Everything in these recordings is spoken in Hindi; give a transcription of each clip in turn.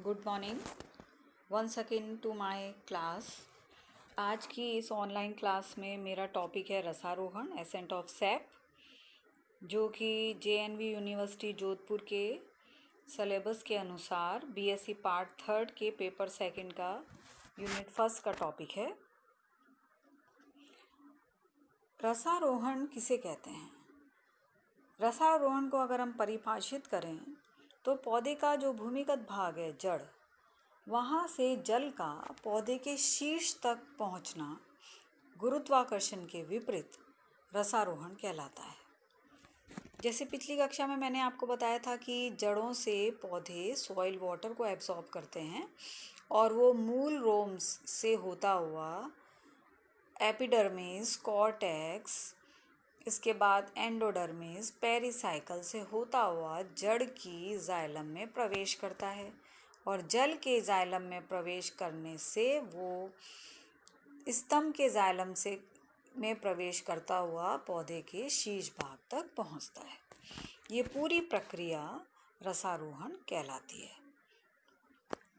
Good morning once again to my class. आज की इस ऑनलाइन क्लास में मेरा टॉपिक है रसारोहण एसेंट ऑफ सैप, जो कि जेएनवी यूनिवर्सिटी जोधपुर के सिलेबस के अनुसार बीएससी पार्ट 3 के पेपर 2 का यूनिट 1 का टॉपिक है। रसारोहण किसे कहते हैं? रसारोहण को अगर हम परिभाषित करें तो पौधे का जो भूमिगत भाग है, जड़, वहाँ से जल का पौधे के शीर्ष तक पहुँचना गुरुत्वाकर्षण के विपरीत रसारोहण कहलाता है। जैसे पिछली कक्षा में मैंने आपको बताया था कि जड़ों से पौधे सॉइल वाटर को एब्जॉर्ब करते हैं और वो मूल रोम्स से होता हुआ एपिडर्मिस, कॉर्टेक्स, इसके बाद एंडोडर्मिस, पेरिसाइकल से होता हुआ जड़ की जाइलम में प्रवेश करता है और जल के जाइलम में प्रवेश करने से वो स्तंभ के जाइलम से में प्रवेश करता हुआ पौधे के शीर्ष भाग तक पहुंचता है। ये पूरी प्रक्रिया रसारोहण कहलाती है।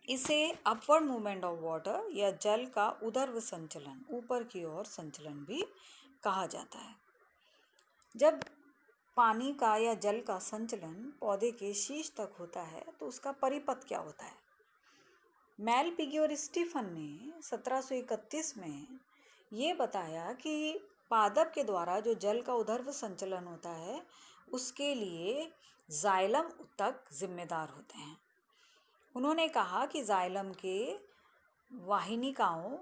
इसे अपवर्ड मूवमेंट ऑफ वाटर या जल का ऊर्ध्व संचलन, ऊपर की ओर संचलन भी कहा जाता है। जब पानी का या जल का संचलन पौधे के शीर्ष तक होता है तो उसका परिपथ क्या होता है? मेलपिगी और स्टीफन ने 1731 में ये बताया कि पादप के द्वारा जो जल का ऊर्ध्व संचलन होता है उसके लिए जाइलम तक जिम्मेदार होते हैं। उन्होंने कहा कि जाइलम के वाहिनिकाओं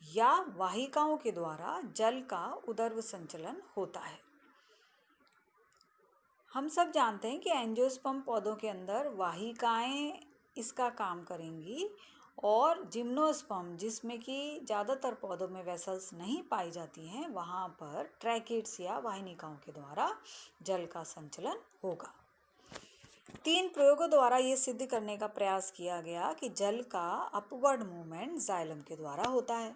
या वाहिकाओं के द्वारा जल का ऊर्ध्व संचलन होता है। हम सब जानते हैं कि एंजियोस्पर्म पौधों के अंदर वाहिकाएं इसका काम करेंगी और जिम्नोस्पर्म, जिसमें कि ज़्यादातर पौधों में वेसल्स नहीं पाई जाती हैं, वहाँ पर ट्रैकेट्स या वाहिनिकाओं के द्वारा जल का संचलन होगा। 3 प्रयोगों द्वारा ये सिद्ध करने का प्रयास किया गया कि जल का अपवर्ड मूवमेंट जाइलम के द्वारा होता है।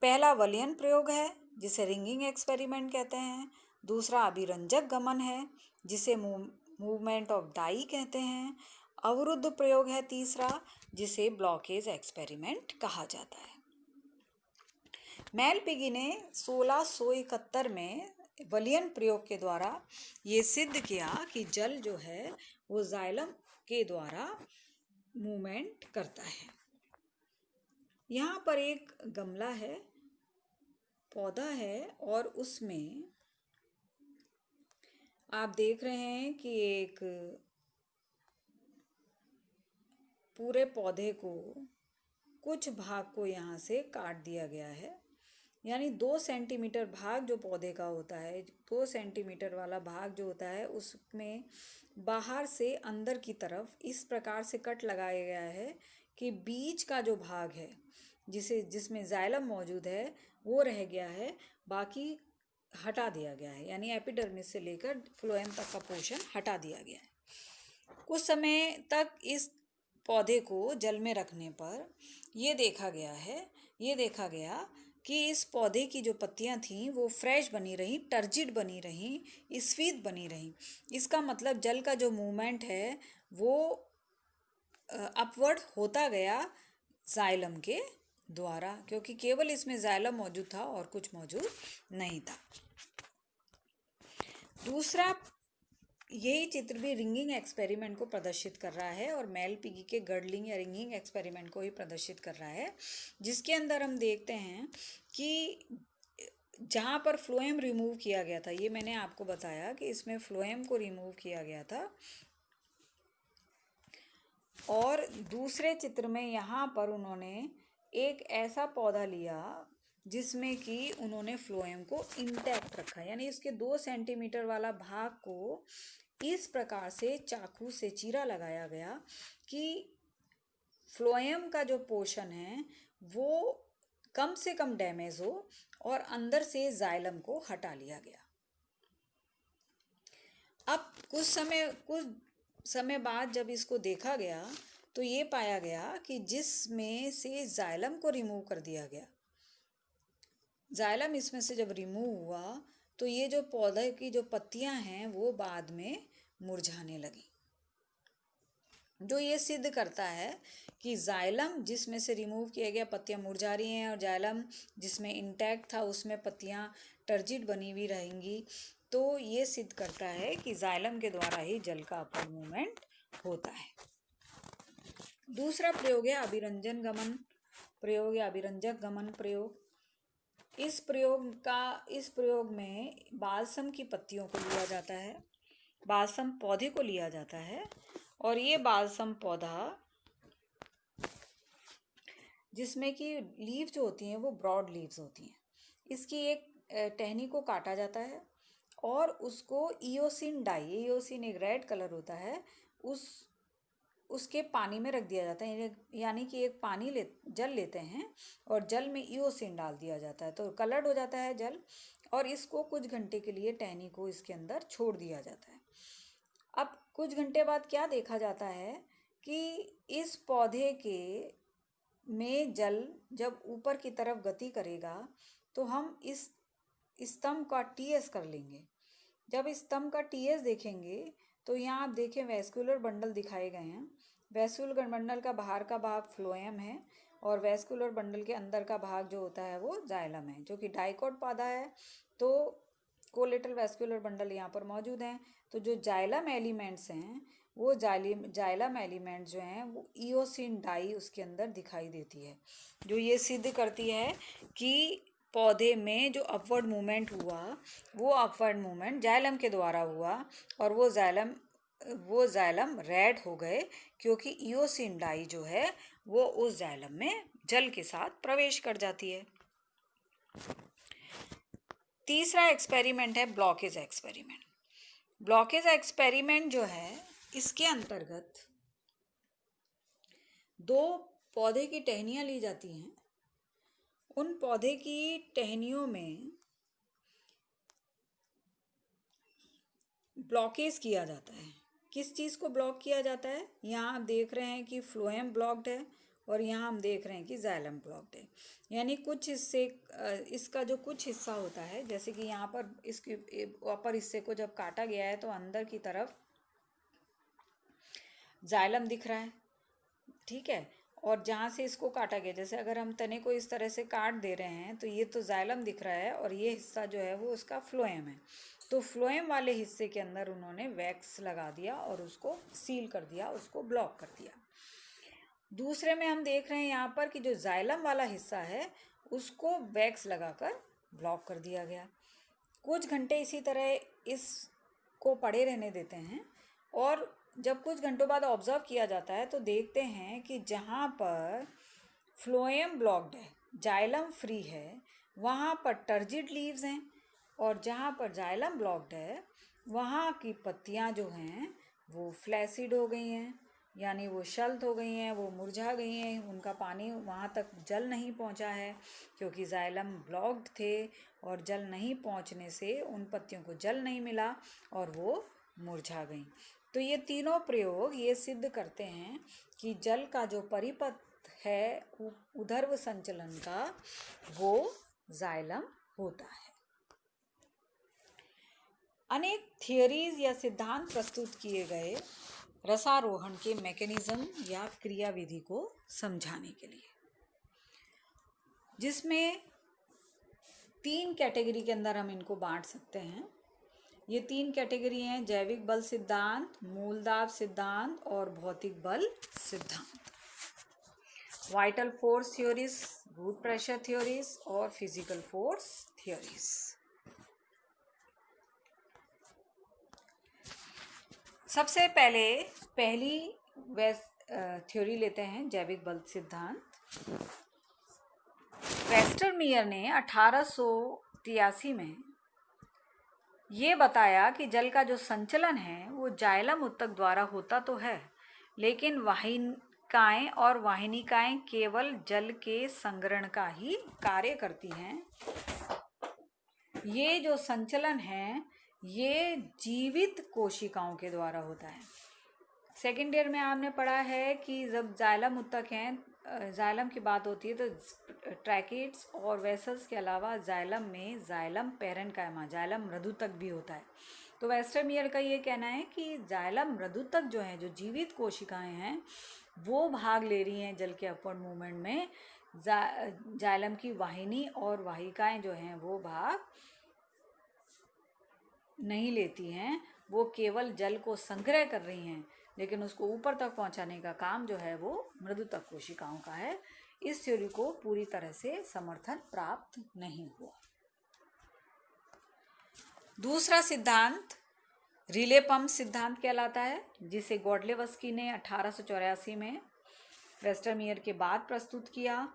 पहला वलियन प्रयोग है जिसे रिंगिंग एक्सपेरिमेंट कहते हैं। दूसरा अभिरंजक गमन है जिसे मूवमेंट ऑफ डाई कहते हैं। अवरुद्ध प्रयोग है तीसरा, जिसे ब्लॉकेज एक्सपेरिमेंट कहा जाता है। मेलपिगी ने 1671 में वलियन प्रयोग के द्वारा ये सिद्ध किया कि जल जो है वो जाइलम के द्वारा मूवमेंट करता है। यहाँ पर एक गमला है, पौधा है, और उसमें आप देख रहे हैं कि एक पूरे पौधे को कुछ भाग को यहाँ से काट दिया गया है, यानी 2 सेंटीमीटर भाग जो पौधे का होता है, 2 सेंटीमीटर वाला भाग जो होता है उसमें बाहर से अंदर की तरफ इस प्रकार से कट लगाया गया है कि बीच का जो भाग है जिसमें जाइलम मौजूद है वो रह गया है, बाकी हटा दिया गया है, यानी एपिडर्मिस से लेकर फ्लोएम तक का पोर्शन हटा दिया गया है। कुछ समय तक इस पौधे को जल में रखने पर ये देखा गया कि इस पौधे की जो पत्तियां थीं वो फ्रेश बनी रहीं, टर्जिड बनी रहीं, स्फीत बनी रहीं। इसका मतलब जल का जो मूवमेंट है वो अपवर्ड होता गया जाइलम के द्वारा, क्योंकि केवल इसमें जाइलम मौजूद था और कुछ मौजूद नहीं था। दूसरा, यही चित्र भी रिंगिंग एक्सपेरिमेंट को प्रदर्शित कर रहा है और मेलपिगी के गर्डलिंग या रिंगिंग एक्सपेरिमेंट को ही प्रदर्शित कर रहा है, जिसके अंदर हम देखते हैं कि जहाँ पर फ्लोएम रिमूव किया गया था, ये मैंने आपको बताया कि इसमें फ्लोएम को रिमूव किया गया था, और दूसरे चित्र में यहाँ पर उन्होंने एक ऐसा पौधा लिया जिसमें कि उन्होंने फ्लोएम को इंटैक्ट रखा, यानी इसके 2 सेंटीमीटर वाला भाग को इस प्रकार से चाकू से चीरा लगाया गया कि फ्लोएम का जो पोर्शन है वो कम से कम डैमेज हो और अंदर से जाइलम को हटा लिया गया। अब कुछ समय बाद जब इसको देखा गया तो ये पाया गया कि जिसमें से जाइलम को रिमूव कर दिया गया, जाइलम इसमें से जब रिमूव हुआ तो ये जो पौधे की जो पत्तियां हैं वो बाद में मुरझाने लगी। जो ये सिद्ध करता है कि जाइलम जिसमें से रिमूव किया गया पत्तियां मुरझा रही हैं और जाइलम जिसमें इंटैक्ट था उसमें पत्तियां टर्जिड बनी हुई रहेंगी। तो ये सिद्ध करता है कि जाइलम के द्वारा ही जल का अपवर्ड मूवमेंट होता है। दूसरा प्रयोग है अभिरंजन गमन प्रयोग या अभिरंजक गमन प्रयोग। इस प्रयोग में बालसम की पत्तियों को लिया जाता है, बालसम पौधे को लिया जाता है और ये बालसम पौधा जिसमें कि लीव जो होती हैं वो ब्रॉड लीव्स होती हैं, इसकी एक टहनी को काटा जाता है और उसको ईओसिन डाई, ईओसिन एक रेड कलर होता है, उसके पानी में रख दिया जाता है। यानी कि एक जल लेते हैं और जल में ईओसिन डाल दिया जाता है तो कलर्ड हो जाता है जल, और इसको कुछ घंटे के लिए टहनी को इसके अंदर छोड़ दिया जाता है। अब कुछ घंटे बाद क्या देखा जाता है कि इस पौधे के में जल जब ऊपर की तरफ गति करेगा तो हम इस स्तंभ का टीएस कर लेंगे। जब इस स्तंभ का टीएस देखेंगे तो यहाँ आप देखें वैस्कुलर बंडल दिखाए गए हैं। वैस्कुलर बंडल का बाहर का भाग फ्लोएम है और वैस्कुलर बंडल के अंदर का भाग जो होता है वो जाइलम है, जो कि डाइकोट पौधा है। तो कोलेटरल वैस्कुलर बंडल यहाँ पर मौजूद हैं। तो जो जाइलम एलिमेंट्स हैं वो जाइलम एलिमेंट जो हैं वो ईओसिन डाई उसके अंदर दिखाई देती है, जो ये सिद्ध करती है कि पौधे में जो अपवर्ड मूवमेंट हुआ वो अपवर्ड मूवमेंट जाइलम के द्वारा हुआ और वो जाइलम रेड हो गए क्योंकि ईओसिन डाई जो है वो उस जाइलम में जल के साथ प्रवेश कर जाती है। तीसरा एक्सपेरिमेंट है ब्लॉकेज एक्सपेरिमेंट। ब्लॉकेज एक्सपेरिमेंट जो है इसके अंतर्गत दो पौधे की टहनियाँ ली जाती हैं। उन पौधे की टहनियों में ब्लॉकेज किया जाता है। किस चीज़ को ब्लॉक किया जाता है? यहाँ आप देख रहे हैं कि फ्लोएम ब्लॉक्ड है और यहाँ हम देख रहे हैं कि जाइलम ब्लॉक्ड है। यानी कुछ हिस्से इसका जो कुछ हिस्सा होता है, जैसे कि यहाँ पर इसके ऊपर हिस्से को जब काटा गया है तो अंदर की तरफ जाइलम दिख रहा है, ठीक है। और जहाँ से इसको काटा गया, जैसे अगर हम तने को इस तरह से काट दे रहे हैं तो ये तो जाइलम दिख रहा है और ये हिस्सा जो है वो उसका फ्लोएम है। तो फ्लोएम वाले हिस्से के अंदर उन्होंने वैक्स लगा दिया और उसको सील कर दिया, उसको ब्लॉक कर दिया। दूसरे में हम देख रहे हैं यहाँ पर कि जो जाइलम वाला हिस्सा है उसको वैक्स लगाकर ब्लॉक कर दिया गया। कुछ घंटे इसी तरह इसको पड़े रहने देते हैं और जब कुछ घंटों बाद ऑब्जर्व किया जाता है तो देखते हैं कि जहाँ पर फ्लोएम ब्लॉक्ड है, जाइलम फ्री है, वहाँ पर टर्जिड लीव्स हैं और जहाँ पर जाइलम ब्लॉक्ड है वहाँ की पत्तियाँ जो हैं वो फ्लैसिड हो गई हैं, यानी वो शल्त हो गई हैं, वो मुरझा गई हैं, उनका पानी वहाँ तक जल नहीं पहुँचा है क्योंकि जाइलम ब्लॉक्ड थे और जल नहीं पहुँचने से उन पत्तियों को जल नहीं मिला और वो मुरझा गई। तो ये तीनों प्रयोग ये सिद्ध करते हैं कि जल का जो परिपथ है ऊर्ध्व संचलन का वो जाइलम होता है। अनेक थियरीज या सिद्धांत प्रस्तुत किए गए रसारोहण के मैकेनिज्म या क्रियाविधि को समझाने के लिए, जिसमें 3 कैटेगरी के अंदर हम इनको बांट सकते हैं। ये 3 कैटेगरी हैं: जैविक बल सिद्धांत, मूलदाब सिद्धांत और भौतिक बल सिद्धांत। Vital force theories, root pressure theories और फिजिकल फोर्स थ्योरीज। सबसे पहली थ्योरी लेते हैं, जैविक बल सिद्धांत। वेस्टरमीयर ने 1883 में ये बताया कि जल का जो संचलन है वो जाइलम ऊतक द्वारा होता तो है, लेकिन वाहिकाएं और वाहिनिकाएं केवल जल के संग्रहण का ही कार्य करती हैं। ये जो संचलन है ये जीवित कोशिकाओं के द्वारा होता है। सेकेंड ईयर में आपने पढ़ा है कि जब जाइलम ऊतक हैं, जाइलम की बात होती है तो ट्रैकेट्स और वेसल्स के अलावा जाइलम में जाइलम पैरेन्काइमा, जाइलम मृदुतक भी होता है। तो वेस्टरमीयर का ये कहना है कि जाइलम मृदुतक जो है, जो जीवित कोशिकाएं हैं, वो भाग ले रही हैं जल के अपवर्ड मूवमेंट में। जाइलम की वाहिनी और वाहिकाएं जो हैं वो भाग नहीं लेती हैं, वो केवल जल को संग्रह कर रही हैं, लेकिन उसको ऊपर तक पहुंचाने का काम जो है वो मृदुतक कोशिकाओं का है। इस थ्योरी को पूरी तरह से समर्थन प्राप्त नहीं हुआ। दूसरा सिद्धांत रिले पंप सिद्धांत कहलाता है, जिसे गॉडलेवस्की ने 1884 में वेस्टरमीयर के बाद प्रस्तुत किया।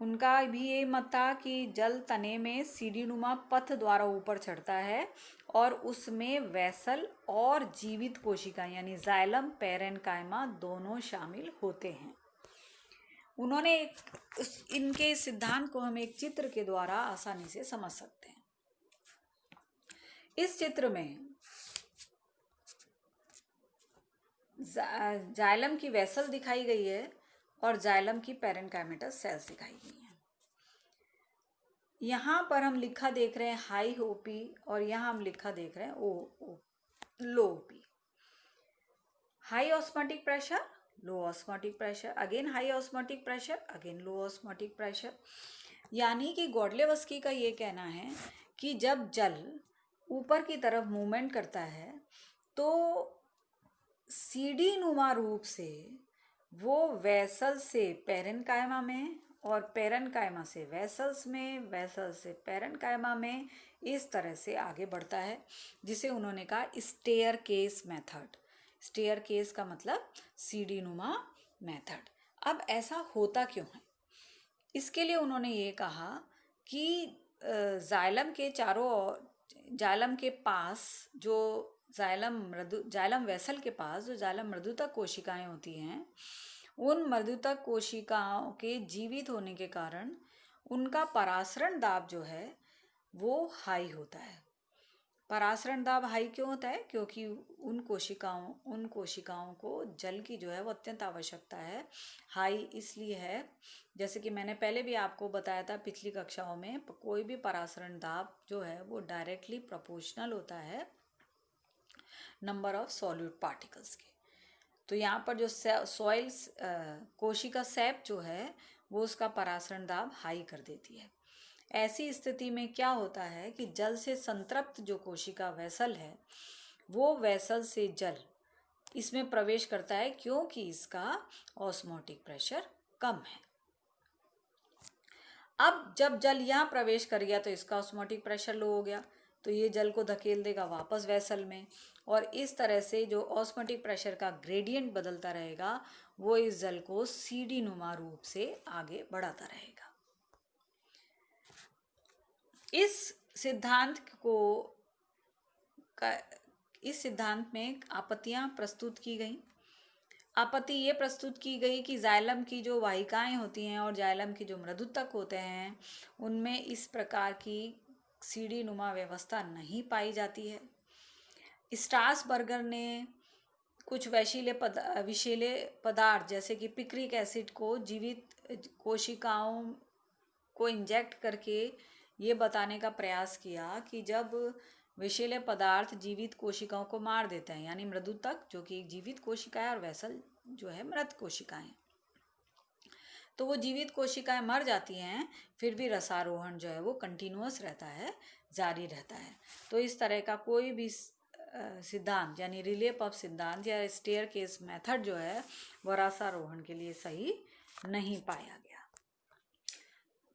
उनका भी ये मत था कि जल तने में सीढ़ी नुमा पथ द्वारा ऊपर चढ़ता है और उसमें वेसल और जीवित कोशिकाएं यानी जाइलम पैरेन्काइमा दोनों शामिल होते हैं। उन्होंने इनके सिद्धांत को हम एक चित्र के द्वारा आसानी से समझ सकते हैं। इस चित्र में जाइलम की वेसल दिखाई गई है और जाइलम की पैरेन्काइमेटस सेल्स दिखाई गई हैं। यहाँ पर हम लिखा देख रहे हैं हाई ओपी और यहाँ हम लिखा देख रहे हैं low OP. High osmotic pressure, low osmotic pressure, again high osmotic pressure, again low osmotic pressure. यानी कि गॉडलेवस्की का ये कहना है कि जब जल ऊपर की तरफ मूवमेंट करता है तो सीढ़ी नुमा रूप से वो वेसल से पैरेन्काइमा में और पैरेन्काइमा से वेसल्स में, वेसल से पैरेन्काइमा में इस तरह से आगे बढ़ता है, जिसे उन्होंने कहा staircase method. Staircase का मतलब सीढ़ी नुमा मेथड। अब ऐसा होता क्यों है? इसके लिए उन्होंने ये कहा कि जाइलम के चारों ओर, जाइलम के पास जो जाइलम वेसल के पास जो जाइलम मृदुतक कोशिकाएं होती हैं, उन मृदुतक कोशिकाओं के जीवित होने के कारण उनका परासरण दाब जो है वो हाई होता है। परासरण दाब हाई क्यों होता है? क्योंकि उन कोशिकाओं को जल की जो है वो अत्यंत आवश्यकता है। हाई इसलिए है, जैसे कि मैंने पहले भी आपको बताया था पिछली कक्षाओं में, कोई भी परासरण दाब जो है वो डायरेक्टली प्रोपोर्शनल होता है नंबर ऑफ सॉल्यूट पार्टिकल्स के। तो यहाँ पर जो सॉइल्स कोशिका सैप जो है वो उसका परासरण दाब हाई कर देती है। ऐसी स्थिति में क्या होता है कि जल से संतृप्त जो कोशिका वेसल है वो वेसल से जल इसमें प्रवेश करता है, क्योंकि इसका ऑस्मोटिक प्रेशर कम है। अब जब जल यहाँ प्रवेश कर गया तो इसका ऑस्मोटिक प्रेशर लो हो गया, तो ये जल को धकेल देगा वापस वेसल में, और इस तरह से जो ऑस्मोटिक प्रेशर का ग्रेडियंट बदलता रहेगा वो इस जल को सीढ़ी नुमा रूप से आगे बढ़ाता रहेगा। इस सिद्धांत में आपत्तियां प्रस्तुत की गई। आपत्ति ये प्रस्तुत की गई कि जाइलम की जो वाहिकाएं होती हैं और जाइलम के जो मृदुतक होते हैं उनमें इस प्रकार की सीढ़ी नुमा व्यवस्था नहीं पाई जाती है। स्ट्रासबर्गर ने कुछ विषैले पदार्थ जैसे कि पिक्रिक एसिड को जीवित कोशिकाओं को इंजेक्ट करके ये बताने का प्रयास किया कि जब विषैले पदार्थ जीवित कोशिकाओं को मार देते हैं, यानी मृदुतक जो कि एक जीवित कोशिका है और वेसल जो है मृत कोशिकाएं, तो वो जीवित कोशिकाएं मर जाती हैं, फिर भी रसारोहण जो है वो कंटिन्यूअस रहता है, जारी रहता है। तो इस तरह का कोई भी सिद्धांत यानी रिले पंप सिद्धांत या स्टेयर केस मेथड जो है वो रसारोहण के लिए सही नहीं पाया गया।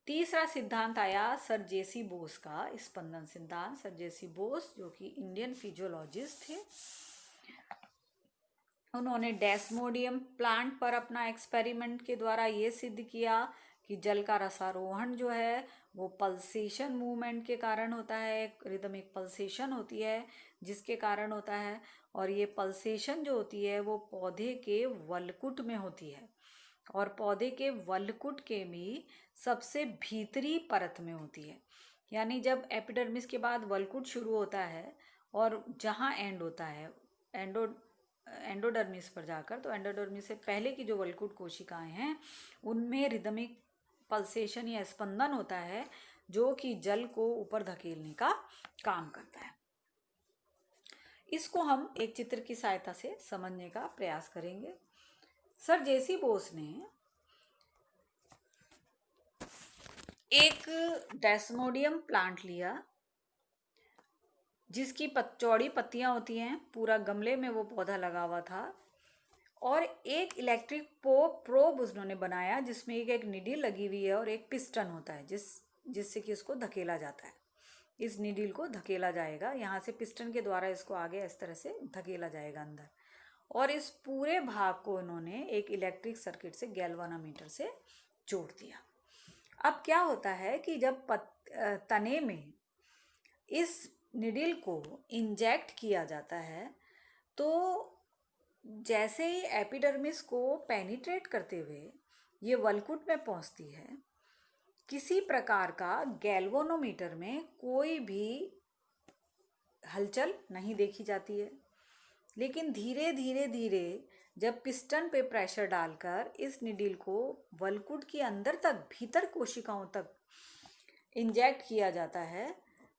तीसरा सिद्धांत आया सर जेसी बोस का, स्पंदन सिद्धांत। सर जेसी बोस जो कि इंडियन फिजियोलॉजिस्ट थे, उन्होंने डेस्मोडियम प्लांट पर अपना एक्सपेरिमेंट के द्वारा ये सिद्ध किया कि जल का रसारोहण जो है वो पल्सेशन मूवमेंट के कारण होता है, रिदमिक पल्सेशन होती है जिसके कारण होता है, और ये पल्सेशन जो होती है वो पौधे के वलकुट में होती है, और पौधे के वलकुट के भी सबसे भीतरी परत में होती है। यानी जब एपिडर्मिस के बाद वलकुट शुरू होता है और जहाँ एंड होता है एंडोडर्मिस पर जाकर, तो एंडोडर्मिस से पहले की जो वलकुट कोशिकाएं हैं उनमें रिदमिक पल्सेशन या स्पंदन होता है जो कि जल को ऊपर धकेलने का काम करता है। इसको हम एक चित्र की सहायता से समझने का प्रयास करेंगे। सर जेसी बोस ने एक डेस्मोडियम प्लांट लिया जिसकी चौड़ी पत्तियां होती हैं, पूरा गमले में वो पौधा लगा हुआ था, और एक इलेक्ट्रिक प्रोब उन्होंने बनाया जिसमें एक निडल लगी हुई है और एक पिस्टन होता है जिससे कि उसको धकेला जाता है। इस निडल को धकेला जाएगा, यहाँ से पिस्टन के द्वारा इसको आगे इस तरह से धकेला जाएगा अंदर, और इस पूरे भाग को उन्होंने एक इलेक्ट्रिक सर्किट से गैल्वानोमीटर से जोड़ दिया। अब क्या होता है कि जब तने में इस निडल को इंजेक्ट किया जाता है तो जैसे ही एपिडर्मिस को पेनिट्रेट करते हुए ये वल्कुट में पहुंचती है, किसी प्रकार का गैल्वानोमीटर में कोई भी हलचल नहीं देखी जाती है। लेकिन धीरे धीरे धीरे जब पिस्टन पे प्रेशर डालकर इस निडल को वल्कुट के अंदर तक, भीतर कोशिकाओं तक इंजेक्ट किया जाता है,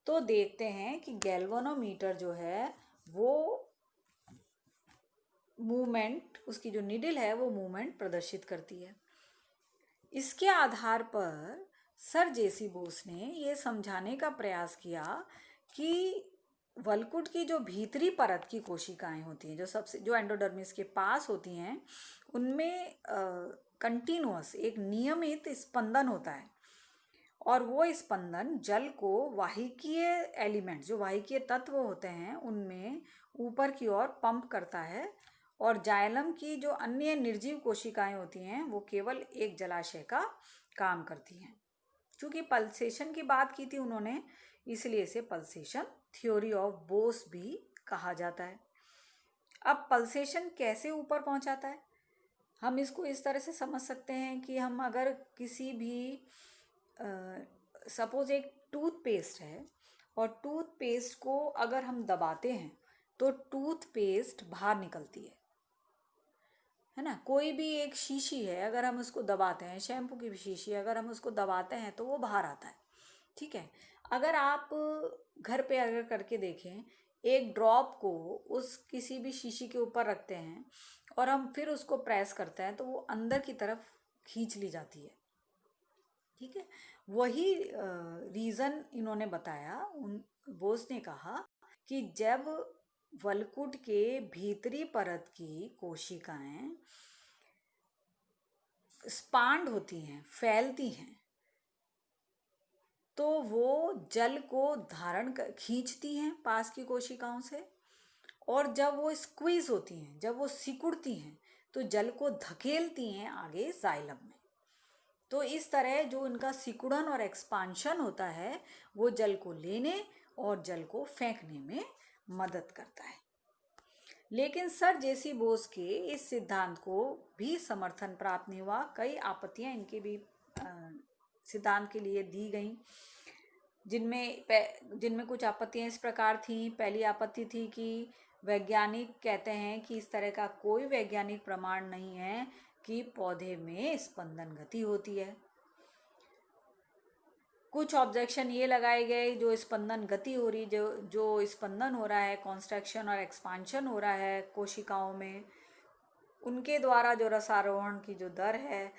तो देखते हैं कि गैल्वानोमीटर जो है वो मूवमेंट, उसकी जो निडल है वो मूवमेंट प्रदर्शित करती है। इसके आधार पर सर जेसी बोस ने ये समझाने का प्रयास किया कि वल्कुट की जो भीतरी परत की कोशिकाएं होती हैं, जो एंडोडर्मिस के पास होती हैं, उनमें कंटिन्यूअस एक नियमित स्पंदन होता है, और वो स्पंदन जल को वाहिकीय एलिमेंट, जो वाहिकीय तत्व होते हैं, उनमें ऊपर की ओर पंप करता है, और जाइलम की जो अन्य निर्जीव कोशिकाएं होती हैं वो केवल एक जलाशय का काम करती हैं। क्योंकि पल्सेशन की बात की थी उन्होंने, इसलिए इसे पल्सेशन थ्योरी ऑफ बोस भी कहा जाता है। अब पल्सेशन कैसे ऊपर पहुंचाता है, हम इसको इस तरह से समझ सकते हैं कि हम अगर किसी भी सपोज एक टूथपेस्ट है, और टूथपेस्ट को अगर हम दबाते हैं तो टूथपेस्ट बाहर निकलती है ना। कोई भी एक शीशी है, अगर हम उसको दबाते हैं, शैम्पू की भी शीशी, अगर हम उसको दबाते हैं तो वो बाहर आता है, ठीक है। अगर आप घर पे अगर करके देखें, एक ड्रॉप को उस किसी भी शीशी के ऊपर रखते हैं और हम फिर उसको प्रेस करते हैं तो वो अंदर की तरफ खींच ली जाती है, ठीक है। वही रीज़न इन्होंने बताया, बोस ने कहा कि जब वल्कुट के भीतरी परत की कोशिकाएं स्पांड होती हैं, फैलती हैं, तो वो जल को खींचती हैं पास की कोशिकाओं से, और जब वो स्क्वीज होती हैं, जब वो सिकुड़ती हैं, तो जल को धकेलती हैं आगे जाइलम में। तो इस तरह जो इनका सिकुड़न और एक्सपांशन होता है वो जल को लेने और जल को फेंकने में मदद करता है। लेकिन सर जेसी बोस के इस सिद्धांत को भी समर्थन प्राप्त नहीं हुआ। कई आपत्तियां इनके भी सिद्धांत के लिए दी गई, जिनमें कुछ आपत्तियां इस प्रकार थीं। पहली आपत्ति थी कि वैज्ञानिक कहते हैं कि इस तरह का कोई वैज्ञानिक प्रमाण नहीं है कि पौधे में स्पंदन गति होती है। कुछ ऑब्जेक्शन ये लगाए गए, जो स्पंदन गति हो रही, जो स्पंदन हो रहा है, कॉन्स्ट्रक्शन और एक्सपांशन हो रहा है कोशिकाओं में, उनके द्वारा जो रसारोहण की जो दर है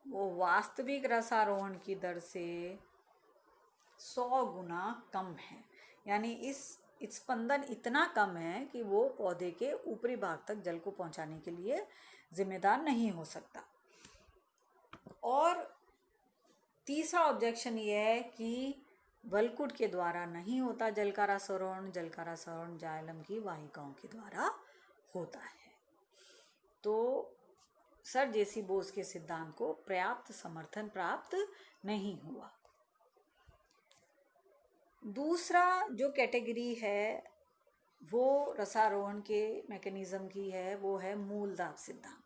वो वास्तविक रसारोहण की दर से 100 गुना कम है। यानी इस स्पंदन इतना कम है कि वो पौधे के ऊपरी भाग तक जल को पहुंचाने के लिए जिम्मेदार नहीं हो सकता। और तीसरा ऑब्जेक्शन ये है कि वल्कुट के द्वारा नहीं होता जल का रसारोहण, जल का रसारोहण जाइलम की वाहिकाओं के द्वारा होता है। तो सर जेसी बोस के सिद्धांत को पर्याप्त समर्थन प्राप्त नहीं हुआ। दूसरा जो कैटेगरी है वो रसारोहण के मैकेनिज्म की है, वो है मूलदाब सिद्धांत।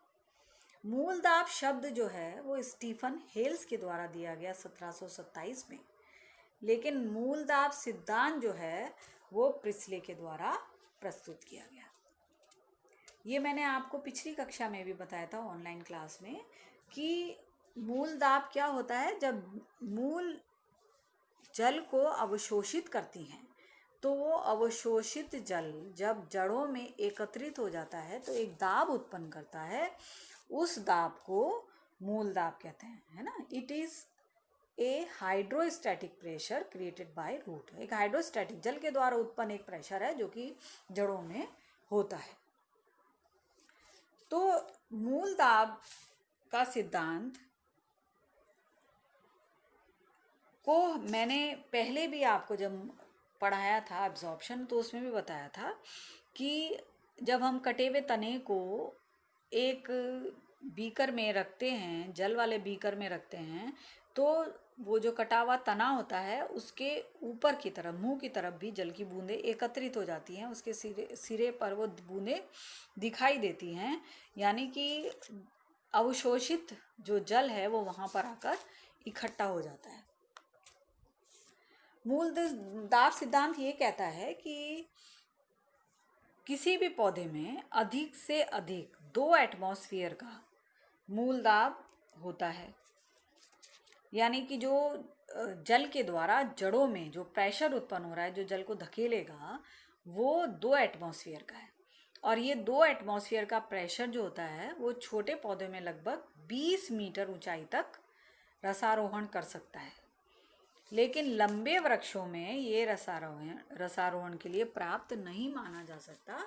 मूलदाब शब्द जो है वो स्टीफन हेल्स के द्वारा दिया गया 1727 में, लेकिन मूलदाब सिद्धांत जो है वो प्रिस्ले के द्वारा प्रस्तुत किया गया। ये मैंने आपको पिछली कक्षा में भी बताया था ऑनलाइन क्लास में कि मूलदाब क्या होता है। जब मूल जल को अवशोषित करती हैं तो वो अवशोषित जल जब जड़ों में एकत्रित हो जाता है तो एक दाब उत्पन्न करता है, उस दाब को मूल दाब कहते हैं, है ना। It is a hydrostatic pressure created by root. एक हाइड्रोस्टैटिक जल के द्वारा उत्पन्न एक प्रेशर है जो कि जड़ों में होता है। तो मूल दाब का सिद्धांत को मैंने पहले भी आपको जब पढ़ाया था एब्जॉर्प्शन, तो उसमें भी बताया था कि जब हम कटे हुए तने को एक बीकर में रखते हैं, जल वाले बीकर में रखते हैं, तो वो जो कटा हुआ तना होता है उसके ऊपर की तरफ, मुंह की तरफ भी जल की बूंदें एकत्रित हो जाती हैं, उसके सिरे पर वो बूंदें दिखाई देती हैं, यानी कि अवशोषित जो जल है वो वहाँ पर आकर इकट्ठा हो जाता है। मूल दाब सिद्धांत ये कहता है कि किसी भी पौधे में अधिक से अधिक 2 एटमॉस्फेयर का मूल दाब होता है, यानी कि जो जल के द्वारा जड़ों में जो प्रेशर उत्पन्न हो रहा है, जो जल को धकेलेगा, वो 2 एटमॉस्फेयर का है। और ये 2 एटमॉस्फेयर का प्रेशर जो होता है वो छोटे पौधे में लगभग 20 मीटर ऊंचाई तक रसारोहण कर सकता है, लेकिन लंबे वृक्षों में ये रसारोहण के लिए प्राप्त नहीं माना जा सकता,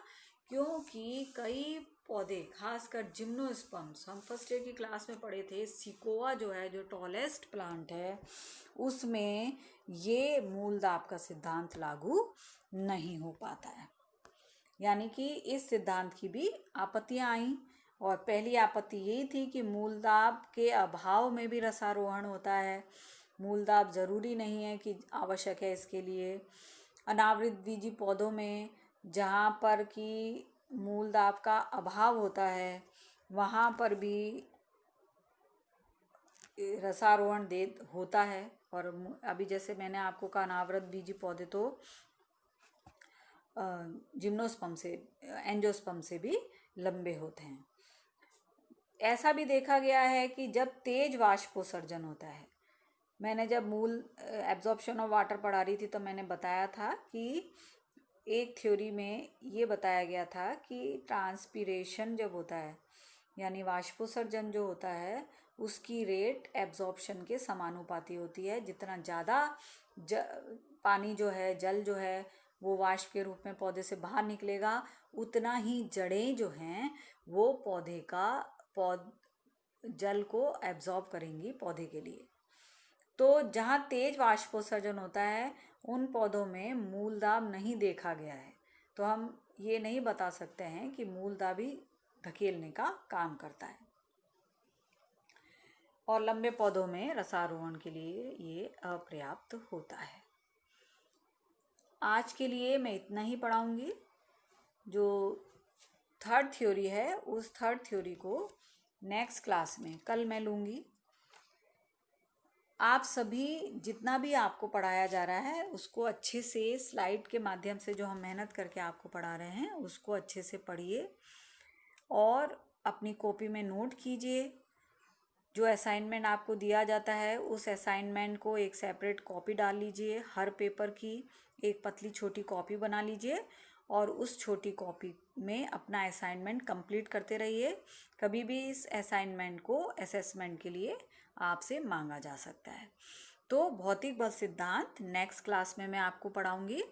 क्योंकि कई पौधे, खासकर जिम्नोस्पर्म्स, हम फर्स्ट ईयर की क्लास में पढ़े थे, सिकोआ जो है, जो टॉलेस्ट प्लांट है, उसमें ये मूल दाब का सिद्धांत लागू नहीं हो पाता है। यानी कि इस सिद्धांत की भी आपत्तियां आई, और पहली आपत्ति यही थी कि मूल दाब के अभाव में भी रसारोहण होता है, मूल दाब जरूरी नहीं है कि आवश्यक है इसके लिए। अनावृत बीजी पौधों में जहाँ पर कि मूल दाब का अभाव होता है वहाँ पर भी रसारोहण होता है। और अभी जैसे मैंने आपको कहा, अनावृत बीजी पौधे तो जिम्नोस्पर्म से, एंजियोस्पर्म से भी लंबे होते हैं। ऐसा भी देखा गया है कि जब तेज वाष्पोत्सर्जन होता है, मैंने जब मूल एब्जॉर्प्शन ऑफ वाटर पढ़ा रही थी तो मैंने बताया था कि एक थ्योरी में ये बताया गया था कि ट्रांसपीरेशन जब होता है, यानी वाष्पोत्सर्जन जो होता है, उसकी रेट एब्जॉर्प्शन के समानुपाती होती है। जितना ज़्यादा पानी जो है, जल जो है, वो वाष्प के रूप में पौधे से बाहर निकलेगा, उतना ही जड़ें जो हैं वो जल को एब्जॉर्ब करेंगी पौधे के लिए। तो जहाँ तेज वाष्पोत्सर्जन होता है उन पौधों में मूल दाब नहीं देखा गया है, तो हम ये नहीं बता सकते हैं कि मूल दाब ही धकेलने का काम करता है। और लंबे पौधों में रसारोहण के लिए ये अपर्याप्त होता है। आज के लिए मैं इतना ही पढ़ाऊँगी। जो थर्ड थ्योरी है, उस थर्ड थ्योरी को नेक्स्ट क्लास में कल मैं लूँगी। आप सभी जितना भी आपको पढ़ाया जा रहा है उसको अच्छे से स्लाइड के माध्यम से, जो हम मेहनत करके आपको पढ़ा रहे हैं, उसको अच्छे से पढ़िए और अपनी कॉपी में नोट कीजिए। जो असाइनमेंट आपको दिया जाता है उस असाइनमेंट को एक सेपरेट कॉपी डाल लीजिए, हर पेपर की एक पतली छोटी कॉपी बना लीजिए और उस छोटी कॉपी में अपना असाइनमेंट कंप्लीट करते रहिए। कभी भी इस असाइनमेंट को असेसमेंट के लिए आपसे मांगा जा सकता है। तो भौतिक बल सिद्धांत नेक्स्ट क्लास में मैं आपको पढ़ाऊंगी।